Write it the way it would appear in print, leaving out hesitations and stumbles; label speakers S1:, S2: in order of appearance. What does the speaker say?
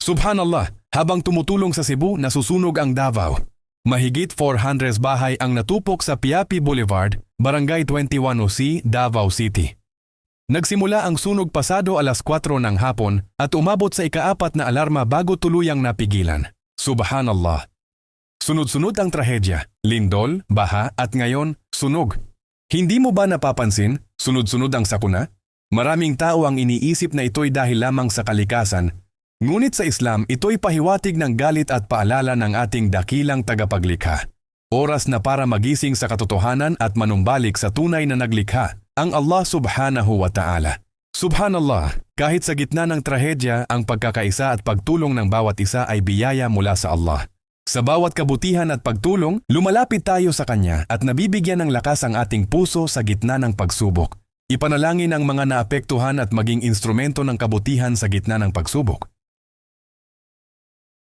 S1: Subhanallah, habang tumutulong sa Cebu, nasusunog ang Davao. Mahigit 400 bahay ang natupok sa Piapi Boulevard, Barangay 21C, Davao City. Nagsimula ang sunog pasado alas 4 ng hapon at umabot sa ika-4 na alarma bago tuluyang napigilan. Subhanallah. Sunod-sunod ang trahedya, lindol, baha at ngayon, sunog. Hindi mo ba napapansin, sunod-sunod ang sakuna? Maraming tao ang iniisip na ito'y dahil lamang sa kalikasan, ngunit sa Islam ito'y pahiwatig ng galit at paalala ng ating dakilang tagapaglikha. Oras na para magising sa katotohanan at manumbalik sa tunay na naglikha, ang Allah subhanahu wa ta'ala. Subhanallah, kahit sa gitna ng trahedya, ang pagkakaisa at pagtulong ng bawat isa ay biyaya mula sa Allah. Sa bawat kabutihan at pagtulong, lumalapit tayo sa Kanya at nabibigyan ng lakas ang ating puso sa gitna ng pagsubok. Ipanalangin ang mga naapektuhan at maging instrumento ng kabutihan sa gitna ng pagsubok.